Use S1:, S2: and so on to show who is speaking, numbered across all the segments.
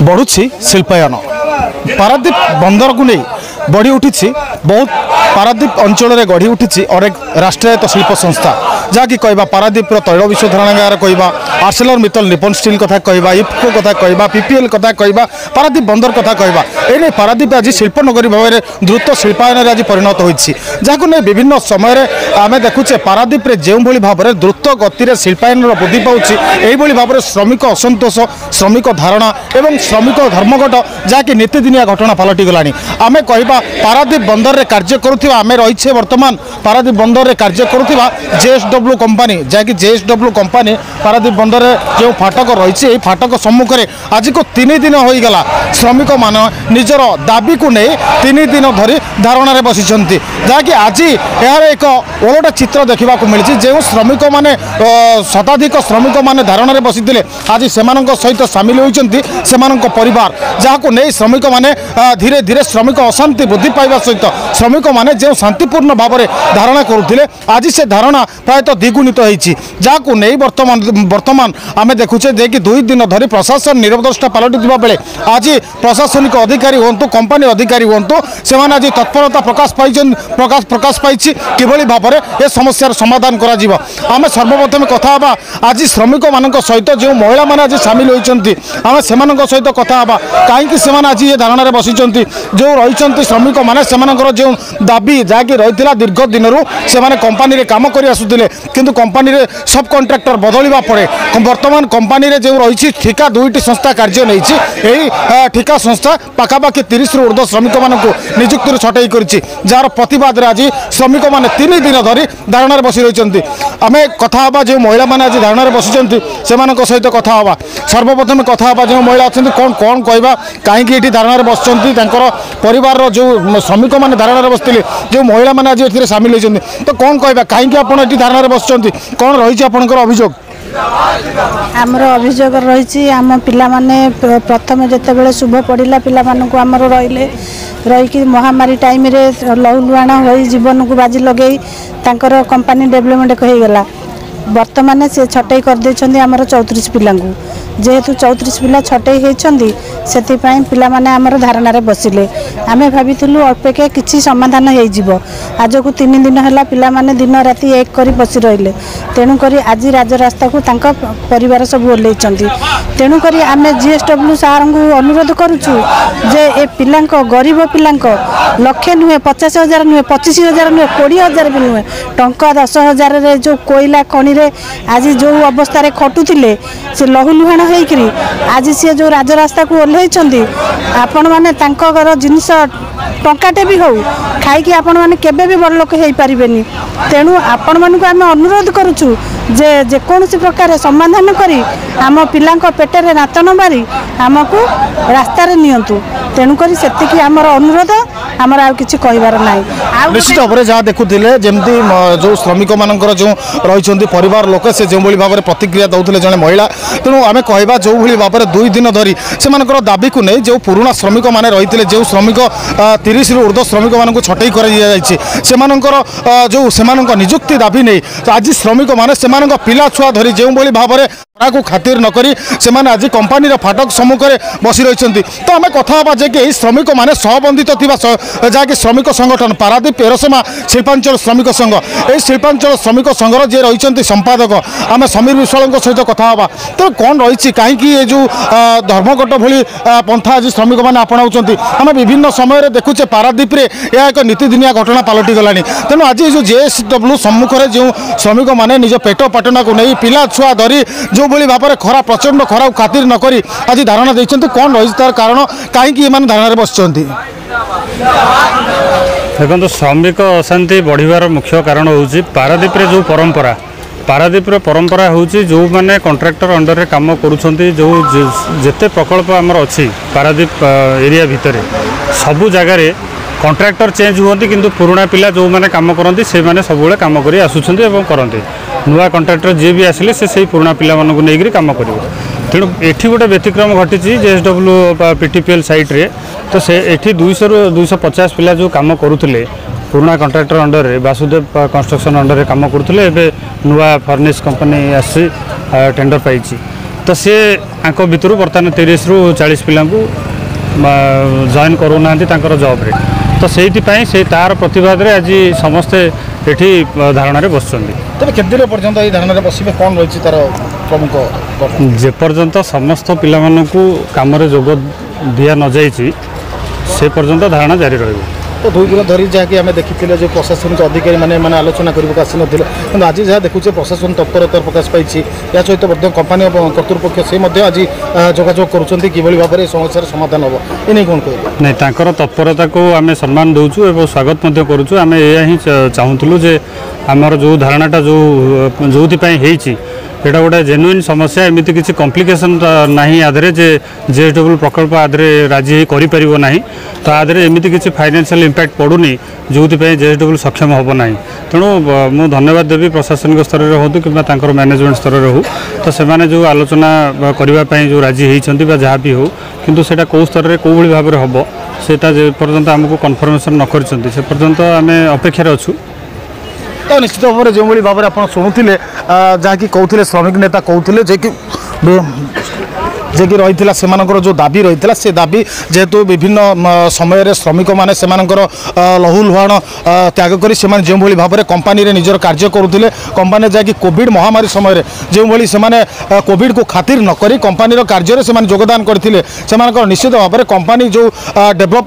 S1: बढ़ुछि शिल्पायन पारादीप बंदर को नहीं बढ़ी उठी बहुत पारादीप अंचल में गढ़ी उठी अनेक राष्ट्रायत्त शिल्प संस्था जहाँकि कहवा पारादीप तैल विशोधनागार कहवा आर्सेलर मित्तल निपन स्टील कथा कहवा इफ्को कथा कहवा पीपीएल कथा कहवा पारादीप बंदर कथा कहवा एने पारादीप आज शिल्पनगरी भाव में द्रुत शिल्पायन आज परिणत होती जहाँ नहीं विभिन्न समय आम देखुचे पारादीप जो भाव में द्रुत गति शिल्पायन वृद्धि पाँच यही भाव में श्रमिक असंतोष श्रमिक धारणा एवं श्रमिक धर्मघट जहाँकि नीतिदिनिया घटना पलटि गलानी आम कहवा पारादीप बंदर में कार्य करुवा आम रही वर्तमान पारादीप बंदर में कार्य करुवा जेएसडब्ल्यू कंपानी जहाँकि जेएसडब्ल्यू कंपानी पारादीप बंदर जो फाटक रही फाटक सम्मुख में आज को 3 दिन हो गला श्रमिक मान निजर दाबी को नहीं 3 दिन धरी धारणा बसी जहाँकि आज यार एक ओलटा चित्र देखा मिली जो श्रमिक मैंने शताधिक श्रमिक मैंने धारणा बसी आज से सहित सामिल होती परिवार जहाँ को नहीं श्रमिक मैंने धीरे धीरे श्रमिक अशांति वृद्धि पाइबा सहित श्रमिक मैंने जो शांतिपूर्ण भाव में धारणा करुले आज से धारणा प्रायतः द्विगुणित होती जहाँ को नहीं वर्तमान आम देखुचे जे कि 2 दिन धरी प्रशासन निरवद्रष्टा पलटि बेले आज प्रशासनिक अधिकारी हूँ कंपानी अधिकारी हूँ से आज तत्परता प्रकाश पाई किभली भाव में ये समस्यार समाधान आम सर्वप्रथम कथा आज श्रमिक मान सहित जो महिला मैंने आज सामिल होती आम से सहित कथा कहीं आज ये धारणा बसी जो रही श्रमिक मैंने जो दाबी जहाँकि रही दीर्घ दिन से कंपानी काम कर आसुले किंतु कंपानी सब कॉन्ट्रैक्टर बदलवा पड़े वर्तमान कंपानी जो रही ठिका 2टी संस्था कार्य नहीं ठिका संस्था पाखापाखि 30 रु ऊर्ध्व श्रमिक मानक निजुक्ति छटई कर जार प्रतिवाद आज श्रमिक मैंने 3 दिन धरी धारणा बसी रही आम कथा जो महिला मैंने आज धारणा बसी से सहित कथा सर्वप्रथम कथा जो महिला अच्छा कौन कौन कहवा कहीं धारणा बस परिवार जो श्रमिक मैंने धारणा बसते जो महिला मैंने आज ये सामिल होती तो कौन कहवा कहीं आप धारणा बस कौन रही आपंकर अभियोग
S2: आमर अभियोग रही आम पिला माने प्रथम जितेबाला शुभ पड़ा पिला मानक आमर रही महामारी टाइम रे लहुलुहाण हो जीवन को बाजी लगे तांकर कंपानी डेवलपमेंट होगला वर्तमान से छटई करदे आमर 34 पिला जेहेतु 34 पिला छटई होती से पाने धारणा बसिले आम भाविलु अपेक्षा किसी समाधान हो आज को 3 दिन है पिला माने दिन राति एक कर बसी रही तेणुक आज राजरास्ता को परिवार सब ओल्ल तेणुक आम जीएसडब्ल्यू सार को अनुरोध करुचु जे ए पिला गरीब पिला लक्षे नुहे 50,000 नुहे 25,000 नुहे 20,000 भी नुहे टंका 10,000 जो कोयला खनि आज जो अवस्था खटुले से लहुलुहाण होकर आज सी जो राजरास्ता को ओह्लैंट आपण मैंने जिनस टंकाटे भी हो खाई आपण मैंने केबे भी बड़ लोक हो पारे तेणु आपण मानक आम अनुरोध करुचु जे जेकोसी प्रकार समाधान करी आम पिला पेटे नात न मारी आमको रास्ता नियंतु तेणुक से आमर अनुरोध आमर आ किसी कहबार ना
S1: निश्चित भाव में जहाँ देखुले जमती जो श्रमिक मानकर जो रही परिवार लोक से जो भाव में प्रतिक्रिया दौले जड़े महिला तेणु आम कहवा जो भाव में 2 दिन धरी से दाबी को नहीं जो पुराना श्रमिक मैंने रही जो श्रमिक 30 रु ऊर्ध्व श्रमिक मान छटई कर जो निजुक्ति दाबी नहीं आज श्रमिक मैंने पिला छुआ धरी जो भाव में को खातिर नक आज कंपानी फाटक सम्मुख में बसी रही तो आम कथा जे श्रमिक मैंने सहबंधित जहाँकि श्रमिक संगठन पारादीप एरसमा शिल्पांचल श्रमिक संघ यही शिल्पांचल श्रमिक संघर जे रही संपादक आम समीर विश्वाल सहित कथा तो कौन रही कहीं ये जो धर्मघट भली पंथा आज श्रमिक मैंने अपनाऊँ आम विभिन्न समय देखुचे पारादीप यह एक नीतिदिनिया घटना पलटि गलानी तेणु आज जो जेएसडब्ल्यू सम्मुख में जो श्रमिक मैंने निज पेट पाटना को नहीं पिला छुआ धरी जो भाव में खरा प्रचंड खरा खातिर नक आज धारणा देते कौन रही तार कारण कहीं धारणा बस
S3: देखो श्रमिक अशांति बढ़िवार मुख्य कारण हूँ पारादीप जो परंपरा पारादीप परंपरा हूँ जो मैंने कॉन्ट्रैक्टर अंडर काम करुँच जो जिते प्रकल्प आमर अच्छी पारादीप एरिया भितर सबू जगार कॉन्ट्रैक्टर चेंज हुआ किंतु पुराना पिला जो मैंने काम करती से मैंने सब कम कर आसुँच करते नुआ कॉन्ट्रैक्टर जी भी आसिले से पुराना पिला मानक नहीं काम कर तेणु एठी गोटे व्यतिक्रम घटी जेएसडब्ल्यू पीटीपीएल साइट रे तो से एठी 200 रु 250 पिला जो काम करुले पुराना कॉन्ट्रैक्टर अंडर रे वासुदेव कंस्ट्रक्शन अंडर रे काम करुले एबे नुआ फर्निश कंपनी आसी टेंडर पाई तो सी भितर बर्तमान 30 ରୁ 40 पिला जॉइन करूना जॉब रे तो से तार प्रतिवाद रे आज समस्ते ये धारणा बस
S1: तेज केत दिन पर्यटन ये धारणा बसवे कौन रही तार प्रमुख
S3: जेपर्यंत समस्त पिला कम जोग दिया न जाइए से पर्यंत धारणा जारी रही
S1: तो 2 दिन धरी जहाँकि आम देखी जो प्रशासनिक अधिकारी मैंने आलोचना करने आसी ना आज जहाँ देखुचे प्रशासन तत्परता प्रकाश पाई या सहित कंपानी कर्तृपक्ष से आज जोगाजोग करुँच कि भाव में समस्या समाधान हम ये कौन कह
S3: नहीं तांकर तत्परता को आम सम्मान दौचु और स्वागत करुचु आम यह चाहूलु जे आमर जो धारणाटा जो एटा गोटे जेन्युइन समस्या एमती किसी कॉम्प्लिकेशन ना आधे जे जेएसडब्ल्यू प्रकल्प आधे राजी कर ना तो आधे एमती किसी फाइनेंशियल इंपैक्ट पड़ूनी जो जेएसडब्ल्यू सक्षम हम ना तेणु मुझे धन्यवाद देवी प्रशासनिक स्तर में हूँ कि मैनेजमेंट स्तर में हो तो से जो आलोचना करने जो राजी होती जहाँ भी हो किंतु सेटा कौ स्तर में कौ भाव में हम सेटा जे पर्यंत आमको कन्फर्मेशन न कर पर्यंत आम अपेक्षार अच्छू
S1: तो निश्चित भाव में जो भाव में आप शुणुते जहाँकि कहते श्रमिक नेता कहते जे कि रही जो दाबी रही से दाबी जेहेतु विभिन्न समय श्रमिक मैंने लहू लुहाण त्याग कर जो भाव में कंपानी रे निजर कार्य करुले कंपानी जहाँकि कोविड महामारी समय जो भाई कोविड को खातिर नक कंपानी कार्य से योगदान करते निश्चित भाव में कंपानी जो डेभलप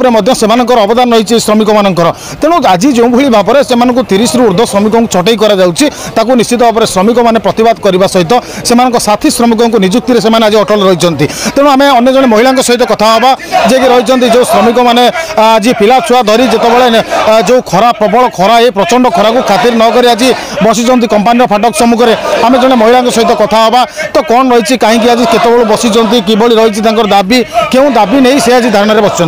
S1: अवदान रही श्रमिक मानकर तेणु आज जो भाव में से 30 ରୁ ऊर्ध्व श्रमिक को छटई कर निश्चित भाव में श्रमिक मैंने प्रतिवाद करने सहित से साथी श्रमिकों को निजुक्ति से आज अटल रही तेणु आम अन्य जन महिला सहित कथा हाँ जे कि रही जो श्रमिक मैंने आज पिला छुआ धरी जिते जो खरा प्रबल खरा ये प्रचंड खरा को खातिर नक आज बसी कंपानी फाटक सम्मुख में आम जन महिला सहित कथा हाँ तो कौन रही कहीं आज केत बसी कि रही दाबी क्यों दाबी नहीं से आज धारणा बस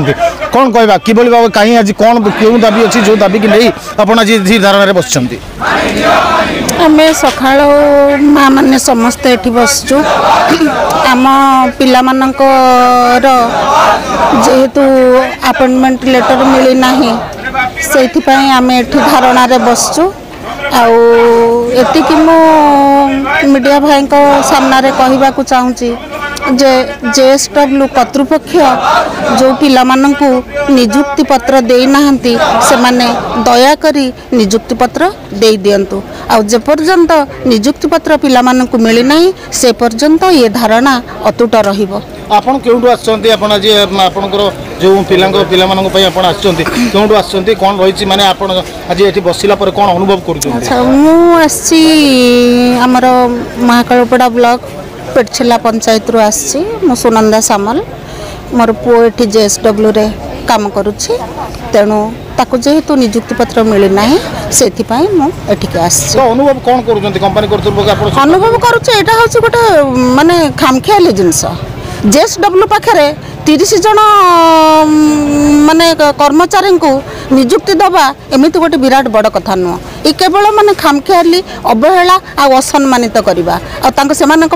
S1: कौन कहवा कि भाव कहीं आज कौन क्यों दाबी अच्छी जो दाबी की नहीं आप आज धारणा बस
S2: आम सका माँ मैंने समस्ते ये बसचु आम पिला जेहेतु अपॉइंटमेंट लेटर मिलना से आम ये धारणा बसचु आती मु मीडिया भाई सामना कहवा चाहूँगी जे जेएसडब्ल्यू कर्तृपक्ष जो पिला माननकु निजुक्ति पत्र देना से माने दया करी निजुक्ति पत्र दे दियंतु आ जे पर्यंत निजुक्ति पत्र पिला माननकु मिली नहीं से पर्यंत ये धारणा अतुट रहिबो।
S1: आपण केउठु आछंती आपण आज आपनकर जो पिला मानन पई आपण आछंती केउठु आछंती कोन रहिछि माने आपण आज एठी बसिला पर कोन अनुभव करूछंती?
S2: अच्छा मु आछि हमर महाकालपड़ा ब्लॉक पेटछिला पंचायत रु आछि मु सुनंदा सामल मोर पुओ एठी जेएसडब्ल्यू रे काम करूछि तेणु ताको जेहेतु निजुक्ति पत्र मिली नाही सेथि पई मु एठी आछि।
S1: तो अनुभव कोन करूछंती कंपनी कर्तृपक्ष आपण
S2: अनुभव करूछि एटा होछि गोटे माने खामखियाली जिंस जेएसडब्ल्यू पाखरे 30 जन माने कर्मचारी को निजुक्ति दबा एमती गोटे विराट बड़ कथा नुह ये केवल माने खामखियाली अवहेला आ असम्मानित करवा आ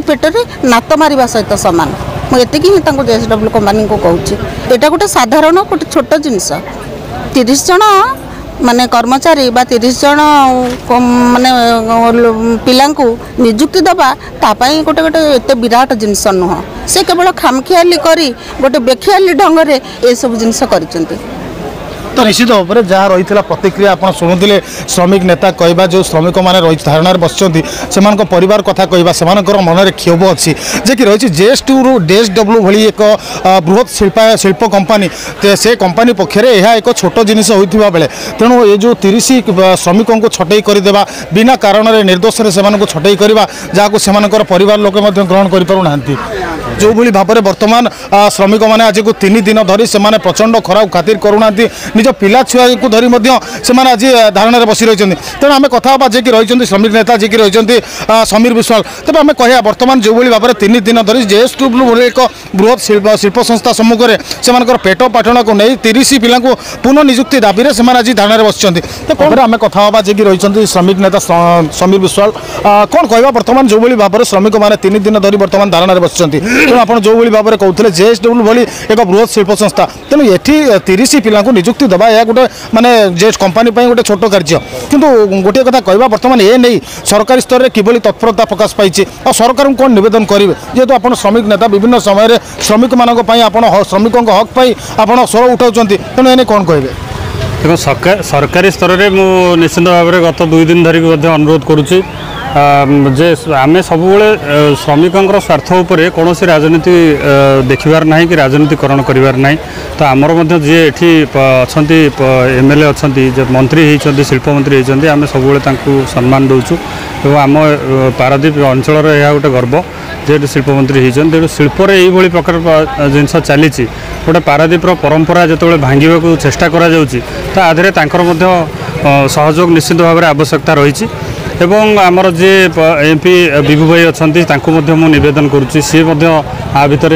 S2: पेटरे नात मारिबा सहित सामान मुझे जेएसडब्ल्यू कंपानी को कहूँ एटा गोटे साधारण गोटे छोट जिनस 30 जन माने कर्मचारी बा 30 जन माने पिला निजुक्ति दबा तापाई गोटे गोटे एत विराट जिनस नुह से केवल खामखियाली करी गोटे बेखियाली ढंग से ये सब जिनस करिसेंती।
S1: तो निश्चित भाव में जहाँ रही प्रतिक्रिया आप शुणुते श्रमिक नेता कहवा जो श्रमिक मैंने रही धारणा बसुँच से परिवार कथा कहवा से मन में क्षोभ अच्छी जे कि रही जेएसडब्ल्यू भली एक बृहत शिल्प कंपानी से कंपानी पक्षर यह एक छोट जिनिस होता बेले तेणु ये जो 30 श्रमिकों को छटई करदेवा बिना कारण निर्दोष से छटई करवा जहाँ से परिवार लोक ग्रहण कर जो भली भाव में बर्तमान श्रमिक मैंने आज को 3 दिन धरी से प्रचंड खरा खातिर करूना निज पिला छुआ को धरी से आज धारणा बसी रही तेणु आम कथा जे कि रही श्रमिक नेता जे कि रही समीर विश्वाल तेज आम कह बर्तमान जो भाव में 3 दिन धरी जेएसडब्ल्यू भली एक बृहत शिल्प संस्था सम्मुख में से पेट पाटण को नहीं 30 पिला पुनः निजुक्ति दाबी में से आज धारणा बसुँच तो आम कथा जे कि रही श्रमिक नेता समीर विश्वाल कौन कहवा बर्तमान जो भाव में श्रमिक मैंने 3 दिन धरी बर्तमान धारणा बसुँच तेणु आप जो भाव में कहते JSW भली एक बृहत शिल्प संस्था तेणु ये 30 पिला निजुक्ति देवा यह गोटे माने जे कंपानी गोटे छोट कार्य किंतु गोटे कथा कहवा बर्तमान ये नहीं सरकारी स्तर में किभली तत्परता प्रकाश पाई और सरकार कौन निवेदन करेंगे जेहेतु आप श्रमिक नेता विभिन्न समय श्रमिक मानक श्रमिकों हक पाई आप स्वर उठाऊँ तेणु एने कौन कहे
S3: देखो सरकारी स्तर में मुझे निश्चित भाव में गत 2 दिन धरिक अनुरोध करुच्ची जे आमे सब श्रमिकों स्वार्थ उपरे कौन राजनीति देखिबार ना कि राजनीतिकरण करिबार ना तो आमर जी एठी अच्छा MLA अच्छा मंत्री होती शिल्प मंत्री होती आम सब सम्मान दौचु और आम पारादीप अंचल यह गोटे गर्व जेहेतु शिल्प मंत्री होती तेणु शिल्पर यही प्रकार जिनस चली गोटे पारादीपर परंपरा जो भांगा चेष्टा करा आधे सहयोग निश्चित भाव में आवश्यकता रही एवं आमर जे MP विभू भाई अच्छा नवेदन करुच्ची सी आ भितर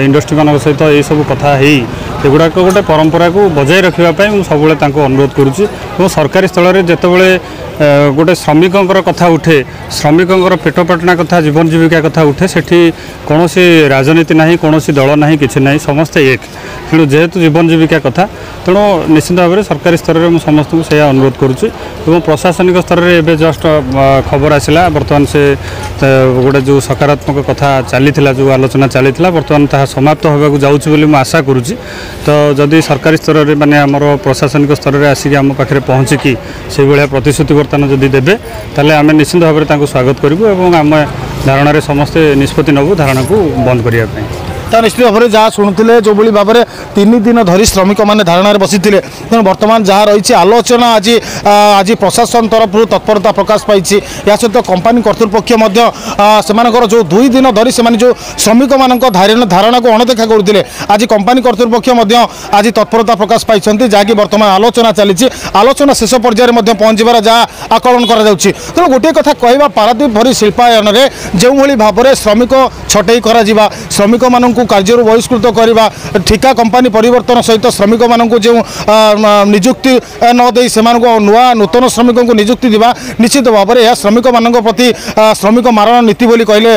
S3: इंडस्ट्री मान सहित ये सब कथा एगुड़ाक गोटे परंपरा को बजाय रखापी सब अनुरोध करुच्ची और सरकारी स्थल में जितेबाला गोटे श्रमिकों कथा उठे श्रमिकों पेटपाटना कथा जीवन जीविका कथा उठे सेठी कौन राजनीति ना कौन दल ना कि ना समस्ते एक तेणु जेहेतु जीवन जीविका कथा तेणु निश्चित भाव में सरकारी स्तर में समस्त को से अनुरोध करुच्ची प्रशासनिक स्तर में एवं जस्ट खबर आसला बर्तमान से गोटे जो सकारात्मक कथा चली जो आलोचना चली बर्तमान ता समाप्त होगा जाऊँगी आशा करुच्ची तो जदि सरकारी स्तर में माने आमर प्रशासनिक स्तर में आसिक आम पाखे पहुँचिकी से भाया प्रतिश्रुति बर्तमान जदि देवे ताले आम निश्चित भाव में स्वागत करूँ और आम धारणा समस्ते निष्पत्ति नबू धारणा को बंद करने
S1: निश्चित भाव में जहाँ शुणुते जो भाव में 3 दिन धरी श्रमिक मैंने धारणा बसी तेणु बर्तमान जहाँ रही आलोचना आज आज प्रशासन तरफ तत्परता प्रकाश पाई या सहित कंपानी कर्तृपक्ष से जो 2 दिन धरी से जो श्रमिक मान धारणा को अणदेखा करते आज कंपानी कर्तृपक्ष आज तत्परता प्रकाश पाई जहाँकि बर्तमान आलोचना चली आलोचना शेष पर्यायर पहुँचबार जहाँ आकलन कर गोटे कथा कहवा पारादीप भरी शिल्पायन में जो भाव में श्रमिक छटई कर श्रमिक मान कार्य बहिष्कृत करवा ठिका कंपानी परिवर्तन सहित श्रमिक मान जो निजुक्ति नदे से नुआ नूतन श्रमिकों को निजुक्ति देवा निश्चित भाव में यह श्रमिक मान प्रति श्रमिक मारण नीति बोली कहले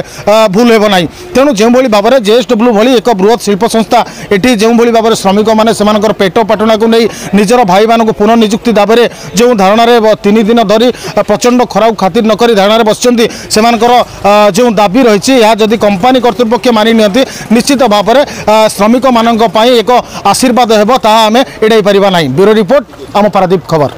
S1: भूल हेब ना तेणु जो भाव में JSW भली एक बृहत शिल्प संस्था ये जो भाव में श्रमिक मैंने पेट पाटना को नहीं निजर भाई मान पुनः निजुक्ति दावे जो धारणा 3 दिन धरी प्रचंड खरा खातिर नक धारणा बसुँच से जो दाबी रही है जदि कंपानी कर्तृपक्ष मानि नियंती निश्चित भाव में श्रमिक मान एक आशीर्वाद होब ताहा आमे एड़ाई परिबा नहीं। ब्यूरो रिपोर्ट आम पारादीप खबर।